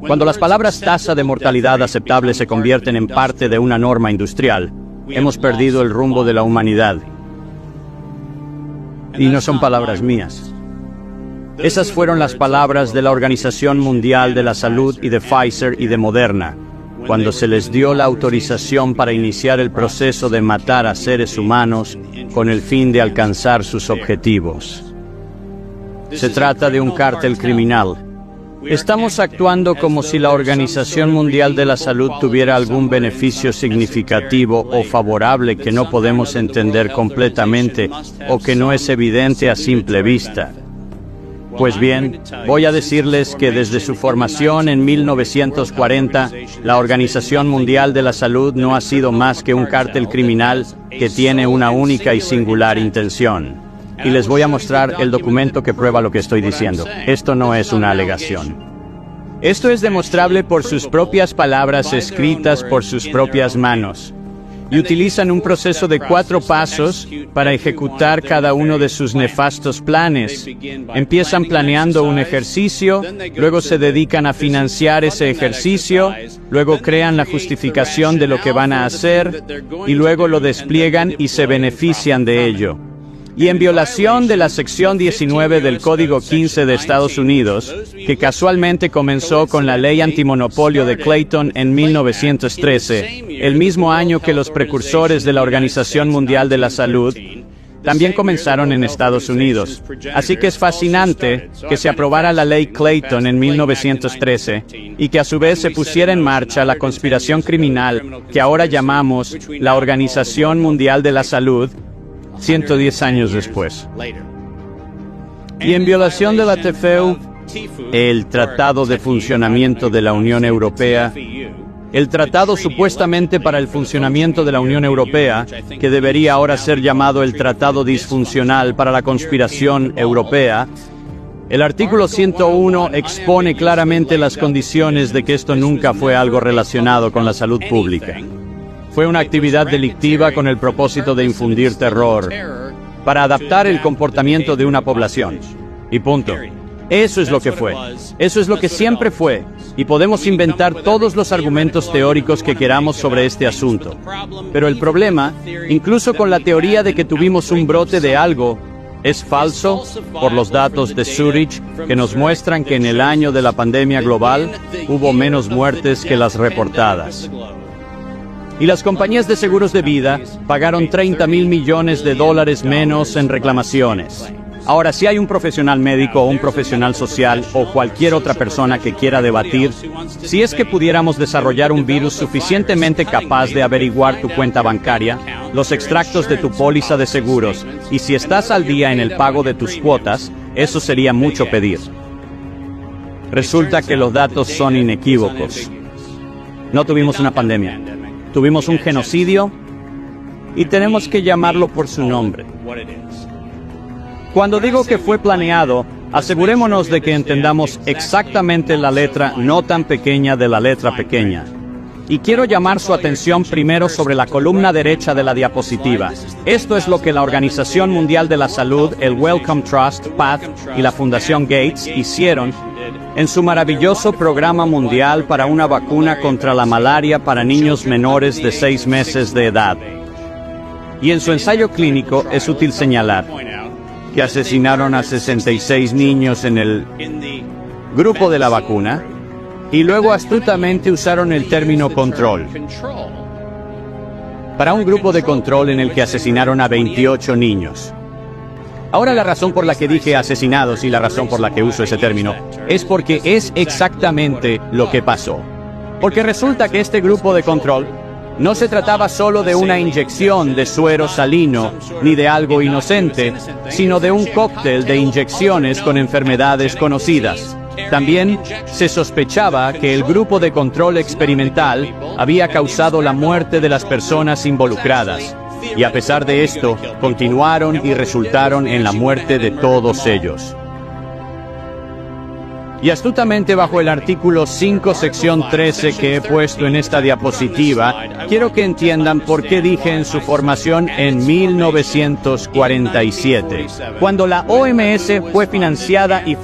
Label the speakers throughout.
Speaker 1: Cuando las palabras tasa de mortalidad aceptable se convierten en parte de una norma industrial, hemos perdido el rumbo de la humanidad. Y no son palabras mías. Esas fueron las palabras de la Organización Mundial de la Salud y de Pfizer y de Moderna, cuando se les dio la autorización para iniciar el proceso de matar a seres humanos con el fin de alcanzar sus objetivos. Se trata de un cártel criminal. Estamos actuando como si la Organización Mundial de la Salud tuviera algún beneficio significativo o favorable que no podemos entender completamente o que no es evidente a simple vista. Pues bien, voy a decirles que desde su formación en 1940, la Organización Mundial de la Salud no ha sido más que un cártel criminal que tiene una única y singular intención. Y les voy a mostrar el documento que prueba lo que estoy diciendo. Esto no es una alegación. Esto es demostrable por sus propias palabras escritas por sus propias manos. Y utilizan un proceso de 4 pasos para ejecutar cada uno de sus nefastos planes. Empiezan planeando un ejercicio, luego se dedican a financiar ese ejercicio, luego crean la justificación de lo que van a hacer, y luego lo despliegan y se benefician de ello. Y en violación de la sección 19 del Código 15 de Estados Unidos, que casualmente comenzó con la ley antimonopolio de Clayton en 1913, el mismo año que los precursores de la Organización Mundial de la Salud, también comenzaron en Estados Unidos. Así que es fascinante que se aprobara la ley Clayton en 1913 y que a su vez se pusiera en marcha la conspiración criminal que ahora llamamos la Organización Mundial de la Salud, 110 años después. Y en violación de la TFU, el Tratado de Funcionamiento de la Unión Europea, el tratado supuestamente para el funcionamiento de la Unión Europea, que debería ahora ser llamado el Tratado Disfuncional para la Conspiración Europea, el artículo 101 expone claramente las condiciones de que esto nunca fue algo relacionado con la salud pública. Fue una actividad delictiva con el propósito de infundir terror, para adaptar el comportamiento de una población. Y punto. Eso es lo que fue. Eso es lo que siempre fue. Y podemos inventar todos los argumentos teóricos que queramos sobre este asunto. Pero el problema, incluso con la teoría de que tuvimos un brote de algo, es falso por los datos de Zurich que nos muestran que en el año de la pandemia global hubo menos muertes que las reportadas. Y las compañías de seguros de vida pagaron $30.000 millones menos en reclamaciones. Ahora, si hay un profesional médico o un profesional social o cualquier otra persona que quiera debatir, si es que pudiéramos desarrollar un virus suficientemente capaz de averiguar tu cuenta bancaria, los extractos de tu póliza de seguros, y si estás al día en el pago de tus cuotas, eso sería mucho pedir. Resulta que los datos son inequívocos. No tuvimos una pandemia. Tuvimos un genocidio y tenemos que llamarlo por su nombre. Cuando digo que fue planeado, asegurémonos de que entendamos exactamente la letra no tan pequeña de la letra pequeña. Y quiero llamar su atención primero sobre la columna derecha de la diapositiva. Esto es lo que la Organización Mundial de la Salud, el Wellcome Trust, PATH y la Fundación Gates hicieron en su maravilloso programa mundial para una vacuna contra la malaria para niños menores de 6 meses de edad. Y en su ensayo clínico es útil señalar que asesinaron a 66 niños en el grupo de la vacuna y luego astutamente usaron el término control para un grupo de control en el que asesinaron a 28 niños. Ahora la razón por la que dije asesinados y la razón por la que uso ese término es porque es exactamente lo que pasó. Porque resulta que este grupo de control no se trataba solo de una inyección de suero salino ni de algo inocente, sino de un cóctel de inyecciones con enfermedades conocidas. También se sospechaba que el grupo de control experimental había causado la muerte de las personas involucradas. Y a pesar de esto, continuaron y resultaron en la muerte de todos ellos. Y astutamente bajo el artículo 5, sección 13 que he puesto en esta diapositiva, quiero que entiendan por qué dije en su formación en 1947. Cuando la OMS fue financiada y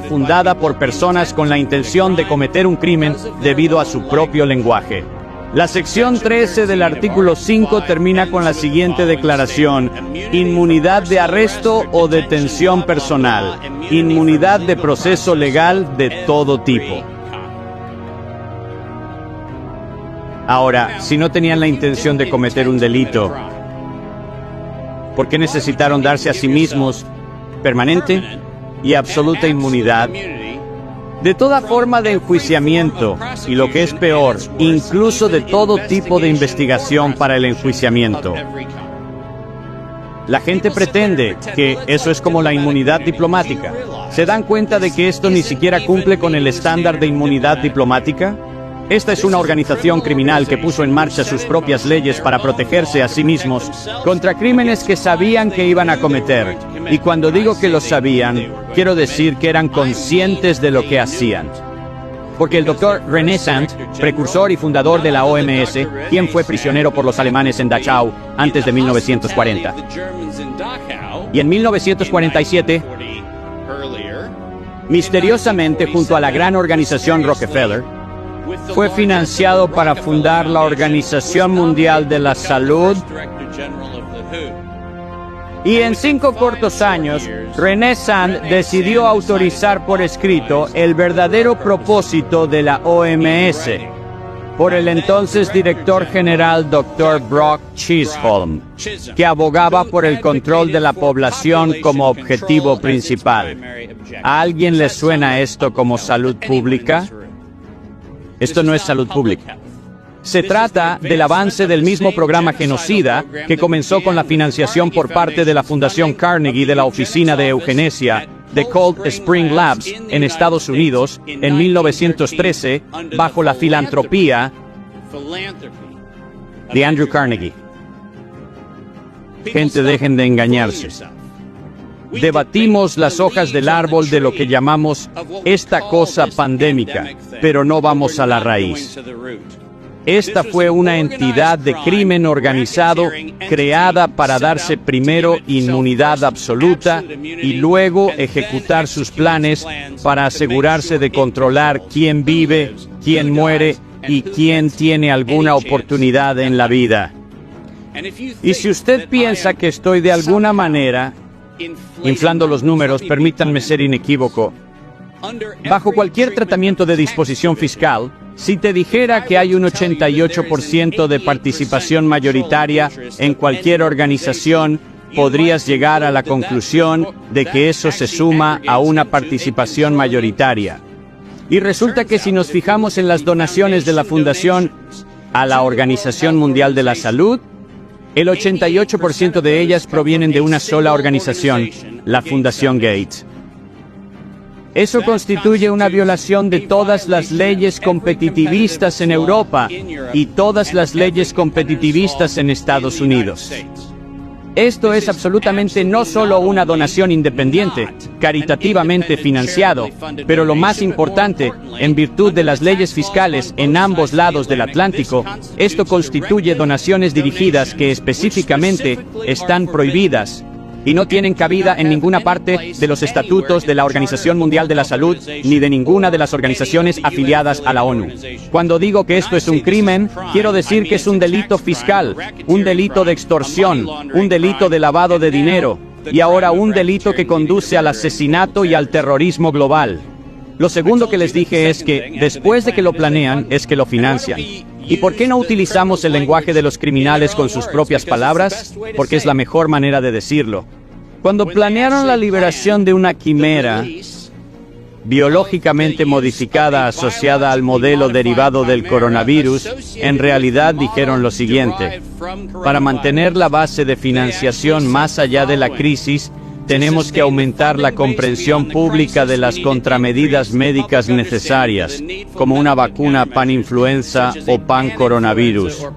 Speaker 1: fundada por personas con la intención de cometer un crimen debido a su propio lenguaje. La sección 13 del artículo 5 termina con la siguiente declaración: inmunidad de arresto o detención personal, inmunidad de proceso legal de todo tipo. Ahora, si no tenían la intención de cometer un delito, ¿por qué necesitaron darse a sí mismos permanente y absoluta inmunidad de toda forma de enjuiciamiento y, lo que es peor, incluso de todo tipo de investigación para el enjuiciamiento? La gente pretende que eso es como la inmunidad diplomática. ¿Se dan cuenta de que esto ni siquiera cumple con el estándar de inmunidad diplomática? Esta es una organización criminal que puso en marcha sus propias leyes para protegerse a sí mismos contra crímenes que sabían que iban a cometer. Y cuando digo que lo sabían, quiero decir que eran conscientes de lo que hacían. Porque el doctor René Sand, precursor y fundador de la OMS, quien fue prisionero por los alemanes en Dachau antes de 1940. Y en 1947, misteriosamente junto a la gran organización Rockefeller, fue financiado para fundar la Organización Mundial de la Salud. Y en 5 cortos años, René Sand decidió autorizar por escrito el verdadero propósito de la OMS, por el entonces director general Dr. Brock Chisholm, que abogaba por el control de la población como objetivo principal. ¿A alguien le suena esto como salud pública? Esto no es salud pública. Se trata del avance del mismo programa genocida que comenzó con la financiación por parte de la Fundación Carnegie de la Oficina de Eugenesia de Cold Spring Labs en Estados Unidos en 1913 bajo la filantropía de Andrew Carnegie. Gente, dejen de engañarse. Debatimos las hojas del árbol de lo que llamamos esta cosa pandémica, pero no vamos a la raíz. Esta fue una entidad de crimen organizado creada para darse primero inmunidad absoluta y luego ejecutar sus planes para asegurarse de controlar quién vive, quién muere y quién tiene alguna oportunidad en la vida. Y si usted piensa que estoy de alguna manera inflando los números, permítanme ser inequívoco. Bajo cualquier tratamiento de disposición fiscal, si te dijera que hay un 88% de participación mayoritaria en cualquier organización, podrías llegar a la conclusión de que eso se suma a una participación mayoritaria. Y resulta que si nos fijamos en las donaciones de la Fundación a la Organización Mundial de la Salud, el 88% de ellas provienen de una sola organización, la Fundación Gates. Eso constituye una violación de todas las leyes competitivistas en Europa y todas las leyes competitivistas en Estados Unidos. Esto es absolutamente no solo una donación independiente, caritativamente financiado, pero lo más importante, en virtud de las leyes fiscales en ambos lados del Atlántico, esto constituye donaciones dirigidas que específicamente están prohibidas y no tienen cabida en ninguna parte de los estatutos de la Organización Mundial de la Salud ni de ninguna de las organizaciones afiliadas a la ONU. Cuando digo que esto es un crimen, quiero decir que es un delito fiscal, un delito de extorsión, un delito de lavado de dinero y ahora un delito que conduce al asesinato y al terrorismo global. Lo segundo que les dije es que, después de que lo planean, es que lo financian. ¿Y por qué no utilizamos el lenguaje de los criminales con sus propias palabras? Porque es la mejor manera de decirlo. Cuando planearon la liberación de una quimera biológicamente modificada asociada al modelo derivado del coronavirus, en realidad dijeron lo siguiente: para mantener la base de financiación más allá de la crisis, tenemos que aumentar la comprensión pública de las contramedidas médicas necesarias, como una vacuna pan-influenza o pan-coronavirus.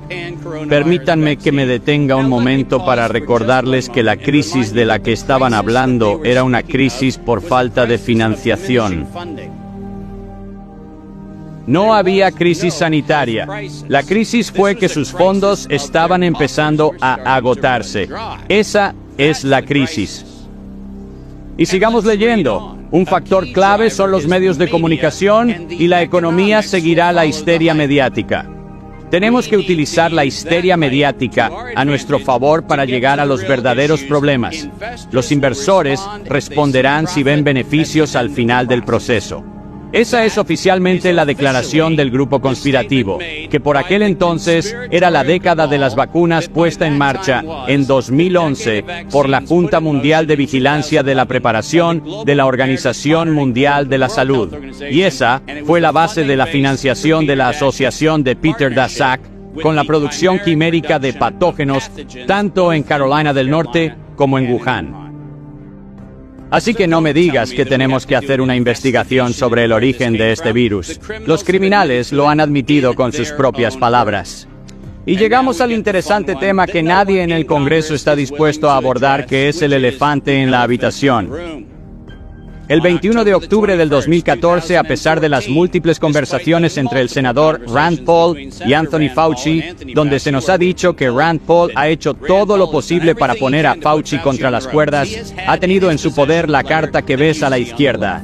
Speaker 1: Permítanme que me detenga un momento para recordarles que la crisis de la que estaban hablando era una crisis por falta de financiación. No había crisis sanitaria. La crisis fue que sus fondos estaban empezando a agotarse. Esa es la crisis. Y sigamos leyendo. Un factor clave son los medios de comunicación y la economía seguirá la histeria mediática. Tenemos que utilizar la histeria mediática a nuestro favor para llegar a los verdaderos problemas. Los inversores responderán si ven beneficios al final del proceso. Esa es oficialmente la declaración del grupo conspirativo, que por aquel entonces era la década de las vacunas puesta en marcha en 2011 por la Junta Mundial de Vigilancia de la Preparación de la Organización Mundial de la Salud. Y esa fue la base de la financiación de la asociación de Peter Daszak con la producción quimérica de patógenos tanto en Carolina del Norte como en Wuhan. Así que no me digas que tenemos que hacer una investigación sobre el origen de este virus. Los criminales lo han admitido con sus propias palabras. Y llegamos al interesante tema que nadie en el Congreso está dispuesto a abordar, que es el elefante en la habitación. El 21 de octubre del 2014, a pesar de las múltiples conversaciones entre el senador Rand Paul y Anthony Fauci, donde se nos ha dicho que Rand Paul ha hecho todo lo posible para poner a Fauci contra las cuerdas, ha tenido en su poder la carta que ves a la izquierda.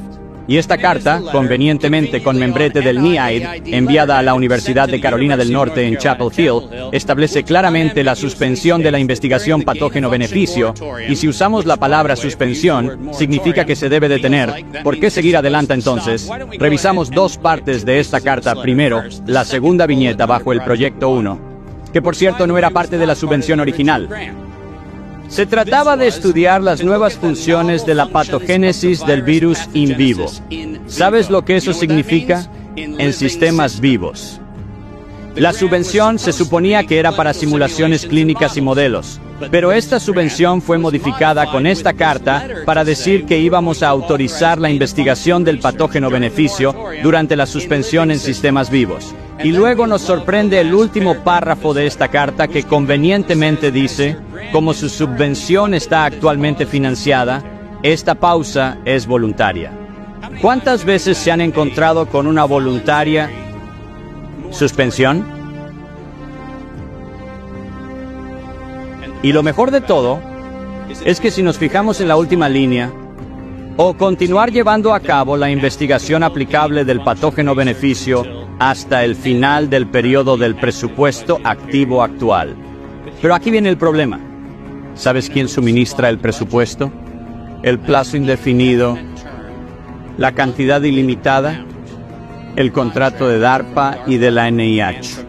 Speaker 1: Y esta carta, convenientemente con membrete del NIAID, enviada a la Universidad de Carolina del Norte en Chapel Hill, establece claramente la suspensión de la investigación patógeno-beneficio, y si usamos la palabra suspensión, significa que se debe detener. ¿Por qué seguir adelante entonces? Revisamos dos partes de esta carta. Primero, la segunda viñeta bajo el Proyecto 1, que por cierto no era parte de la subvención original. Se trataba de estudiar las nuevas funciones de la patogénesis del virus in vivo. ¿Sabes lo que eso significa? En sistemas vivos. La subvención se suponía que era para simulaciones clínicas y modelos, pero esta subvención fue modificada con esta carta para decir que íbamos a autorizar la investigación del patógeno beneficio durante la suspensión en sistemas vivos. Y luego nos sorprende el último párrafo de esta carta que convenientemente dice: como su subvención está actualmente financiada, esta pausa es voluntaria. ¿Cuántas veces se han encontrado con una voluntaria suspensión? Y lo mejor de todo es que si nos fijamos en la última línea, o continuar llevando a cabo la investigación aplicable del patógeno beneficio hasta el final del periodo del presupuesto activo actual. Pero aquí viene el problema. ¿Sabes quién suministra el presupuesto? El plazo indefinido, la cantidad ilimitada, el contrato de DARPA y de la NIH.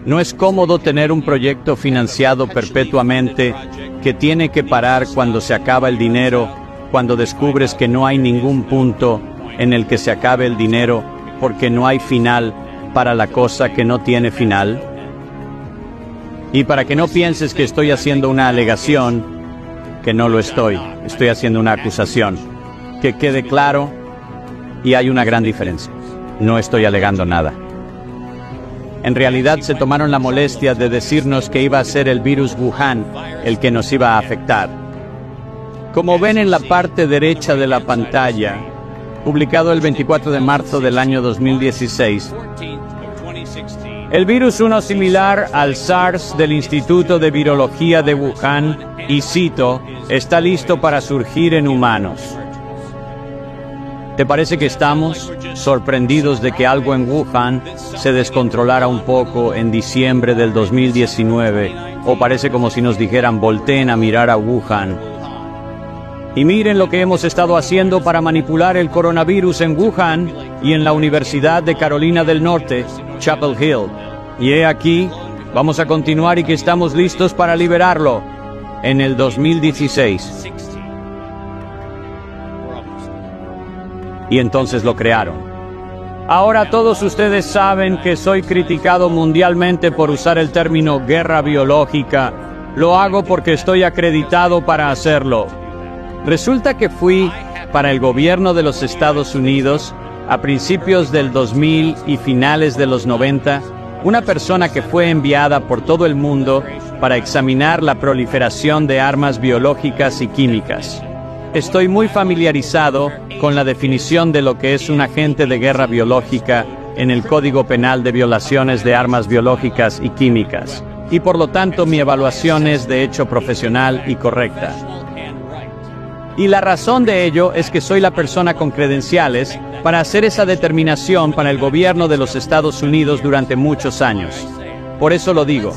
Speaker 1: No es cómodo tener un proyecto financiado perpetuamente que tiene que parar cuando se acaba el dinero, cuando descubres que no hay ningún punto en el que se acabe el dinero porque no hay final para la cosa que no tiene final. Y para que no pienses que estoy haciendo una alegación, que no lo estoy haciendo una acusación. Que quede claro, y hay una gran diferencia. No estoy alegando nada. En realidad se tomaron la molestia de decirnos que iba a ser el virus Wuhan el que nos iba a afectar. Como ven en la parte derecha de la pantalla, publicado el 24 de marzo del año 2016, el virus 1 similar al SARS del Instituto de Virología de Wuhan, y cito, está listo para surgir en humanos. ¿Te parece que estamos sorprendidos de que algo en Wuhan se descontrolara un poco en diciembre del 2019? ¿O parece como si nos dijeran volteen a mirar a Wuhan? Y miren lo que hemos estado haciendo para manipular el coronavirus en Wuhan y en la Universidad de Carolina del Norte, Chapel Hill. Y he aquí, vamos a continuar y que estamos listos para liberarlo en el 2016. Y entonces lo crearon. Ahora todos ustedes saben que soy criticado mundialmente por usar el término guerra biológica. Lo hago porque estoy acreditado para hacerlo. Resulta que fui para el gobierno de los Estados Unidos a principios del 2000 y finales de los 90, una persona que fue enviada por todo el mundo para examinar la proliferación de armas biológicas y químicas. Estoy muy familiarizado con la definición de lo que es un agente de guerra biológica en el Código Penal de violaciones de armas biológicas y químicas, y por lo tanto mi evaluación es de hecho profesional y correcta. Y la razón de ello es que soy la persona con credenciales para hacer esa determinación para el gobierno de los Estados Unidos durante muchos años. Por eso lo digo,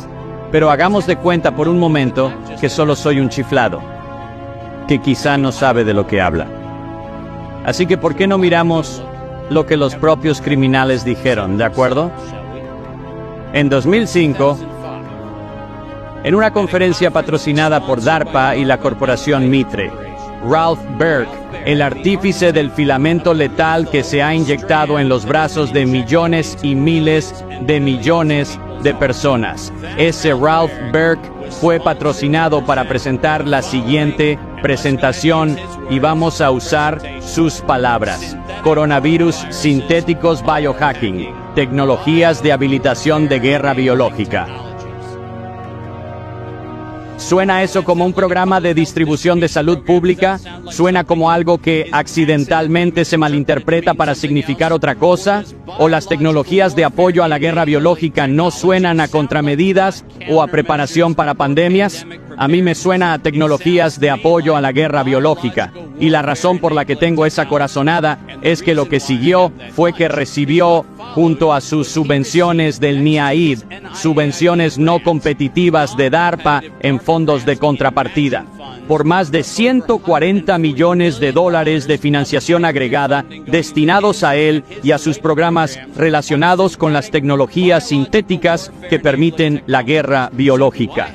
Speaker 1: pero hagamos de cuenta por un momento que solo soy un chiflado, que quizá no sabe de lo que habla. Así que ¿por qué no miramos lo que los propios criminales dijeron, de acuerdo? En 2005, en una conferencia patrocinada por DARPA y la corporación Mitre, Ralph Burke, el artífice del filamento letal que se ha inyectado en los brazos de millones y miles de millones de personas. Ese Ralph Burke fue patrocinado para presentar la siguiente presentación y vamos a usar sus palabras. Coronavirus sintéticos biohacking, tecnologías de habilitación de guerra biológica. ¿Suena eso como un programa de distribución de salud pública? ¿Suena como algo que accidentalmente se malinterpreta para significar otra cosa? ¿O las tecnologías de apoyo a la guerra biológica no suenan a contramedidas o a preparación para pandemias? A mí me suena a tecnologías de apoyo a la guerra biológica. Y la razón por la que tengo esa corazonada es que lo que siguió fue que recibió, junto a sus subvenciones del NIAID, subvenciones no competitivas de DARPA en fondos de contrapartida, por más de 140 millones de dólares de financiación agregada destinados a él y a sus programas relacionados con las tecnologías sintéticas que permiten la guerra biológica.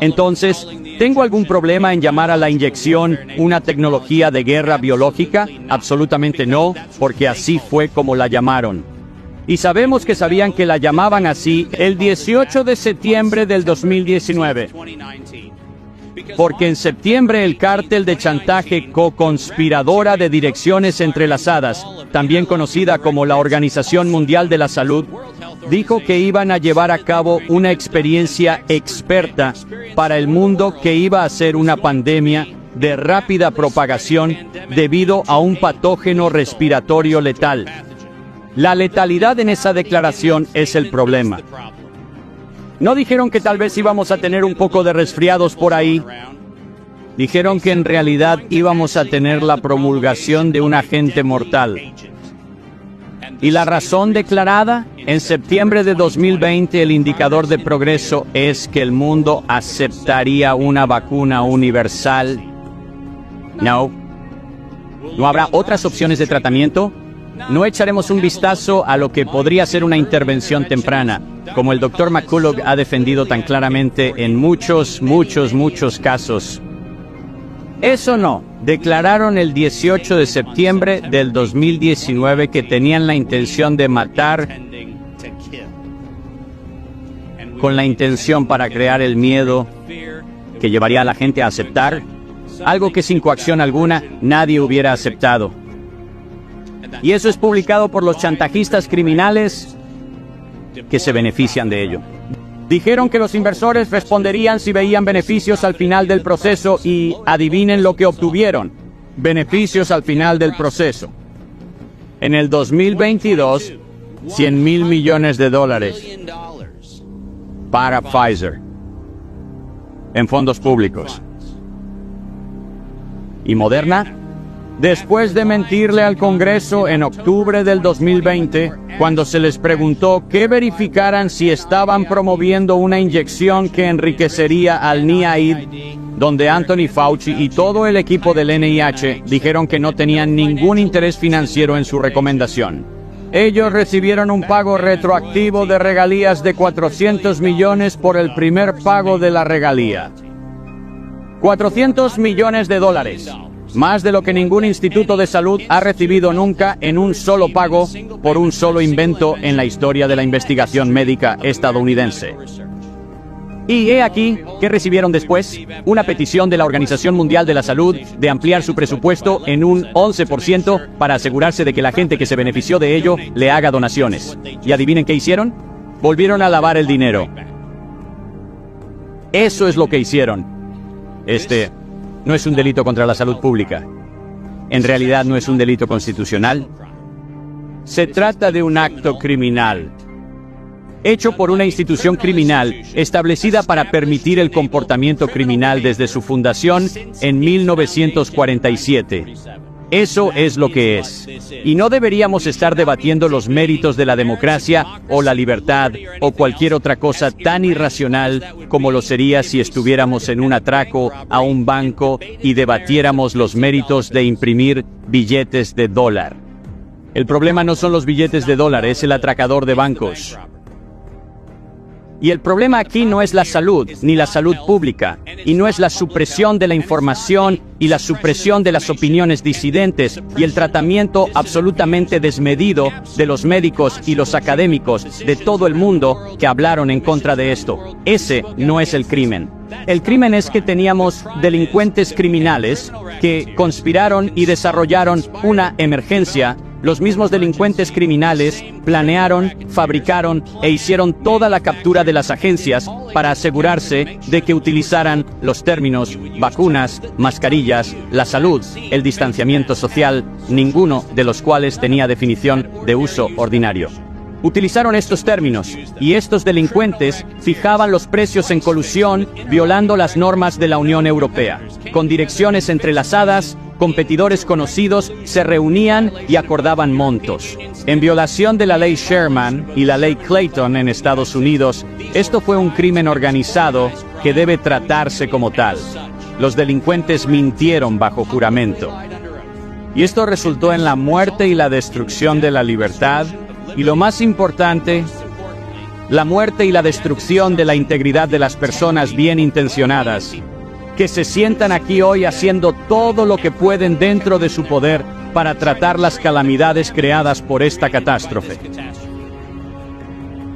Speaker 1: Entonces, ¿tengo algún problema en llamar a la inyección una tecnología de guerra biológica? Absolutamente no, porque así fue como la llamaron. Y sabemos que sabían que la llamaban así el 18 de septiembre del 2019. Porque en septiembre el cártel de chantaje co-conspiradora de direcciones entrelazadas, también conocida como la Organización Mundial de la Salud, dijo que iban a llevar a cabo una experiencia experta para el mundo que iba a ser una pandemia de rápida propagación debido a un patógeno respiratorio letal. La letalidad en esa declaración es el problema. No dijeron que tal vez íbamos a tener un poco de resfriados por ahí. Dijeron que en realidad íbamos a tener la promulgación de un agente mortal. ¿Y la razón declarada? En septiembre de 2020 el indicador de progreso es que el mundo aceptaría una vacuna universal. No. ¿No habrá otras opciones de tratamiento? No echaremos un vistazo a lo que podría ser una intervención temprana, como el Dr. McCullough ha defendido tan claramente en muchos casos. Eso no, declararon el 18 de septiembre del 2019 que tenían la intención de matar, con la intención para crear el miedo que llevaría a la gente a aceptar algo que sin coacción alguna nadie hubiera aceptado. Y eso es publicado por los chantajistas criminales que se benefician de ello. Dijeron que los inversores responderían si veían beneficios al final del proceso y adivinen lo que obtuvieron. Beneficios al final del proceso. En el 2022, $100 mil millones para Pfizer en fondos públicos. ¿Y Moderna? Después de mentirle al Congreso en octubre del 2020, cuando se les preguntó que verificaran si estaban promoviendo una inyección que enriquecería al NIAID, donde Anthony Fauci y todo el equipo del NIH dijeron que no tenían ningún interés financiero en su recomendación. Ellos recibieron un pago retroactivo de regalías de 400 millones por el primer pago de la regalía. 400 millones de dólares. Más de lo que ningún instituto de salud ha recibido nunca en un solo pago por un solo invento en la historia de la investigación médica estadounidense. Y he aquí, ¿qué recibieron después? Una petición de la Organización Mundial de la Salud de ampliar su presupuesto en un 11% para asegurarse de que la gente que se benefició de ello le haga donaciones. ¿Y adivinen qué hicieron? Volvieron a lavar el dinero. Eso es lo que hicieron. No es un delito contra la salud pública. En realidad no es un delito constitucional. Se trata de un acto criminal, hecho por una institución criminal establecida para permitir el comportamiento criminal desde su fundación en 1947. Eso es lo que es. Y no deberíamos estar debatiendo los méritos de la democracia o la libertad o cualquier otra cosa tan irracional como lo sería si estuviéramos en un atraco a un banco y debatiéramos los méritos de imprimir billetes de dólar. El problema no son los billetes de dólar, es el atracador de bancos. Y el problema aquí no es la salud, ni la salud pública, y no es la supresión de la información y la supresión de las opiniones disidentes y el tratamiento absolutamente desmedido de los médicos y los académicos de todo el mundo que hablaron en contra de esto. Ese no es el crimen. El crimen es que teníamos delincuentes criminales que conspiraron y desarrollaron una emergencia. Los mismos delincuentes criminales planearon, fabricaron e hicieron toda la captura de las agencias para asegurarse de que utilizaran los términos vacunas, mascarillas, la salud, el distanciamiento social, ninguno de los cuales tenía definición de uso ordinario. Utilizaron estos términos, y estos delincuentes fijaban los precios en colusión, violando las normas de la Unión Europea. Con direcciones entrelazadas, competidores conocidos se reunían y acordaban montos. En violación de la ley Sherman y la ley Clayton en Estados Unidos, esto fue un crimen organizado que debe tratarse como tal. Los delincuentes mintieron bajo juramento. Y esto resultó en la muerte y la destrucción de la libertad, y lo más importante, la muerte y la destrucción de la integridad de las personas bien intencionadas, que se sientan aquí hoy haciendo todo lo que pueden dentro de su poder para tratar las calamidades creadas por esta catástrofe.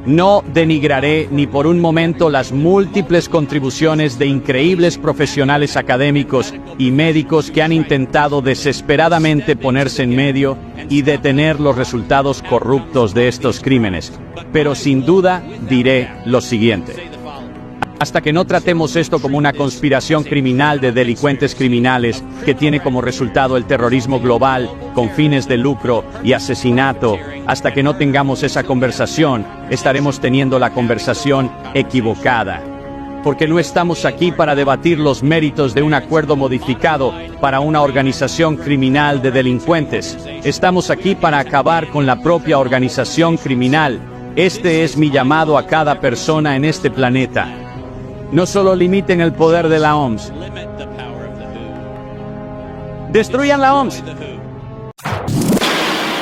Speaker 1: No denigraré ni por un momento las múltiples contribuciones de increíbles profesionales académicos y médicos que han intentado desesperadamente ponerse en medio y detener los resultados corruptos de estos crímenes. Pero sin duda diré lo siguiente. Hasta que no tratemos esto como una conspiración criminal de delincuentes criminales que tiene como resultado el terrorismo global con fines de lucro y asesinato, hasta que no tengamos esa conversación, estaremos teniendo la conversación equivocada. Porque no estamos aquí para debatir los méritos de un acuerdo modificado para una organización criminal de delincuentes. Estamos aquí para acabar con la propia organización criminal. Este es mi llamado a cada persona en este planeta. No solo limiten el poder de la OMS. ¡Destruyan la OMS!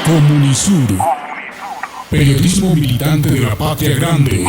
Speaker 2: Comunisur. Periodismo militante de la patria grande.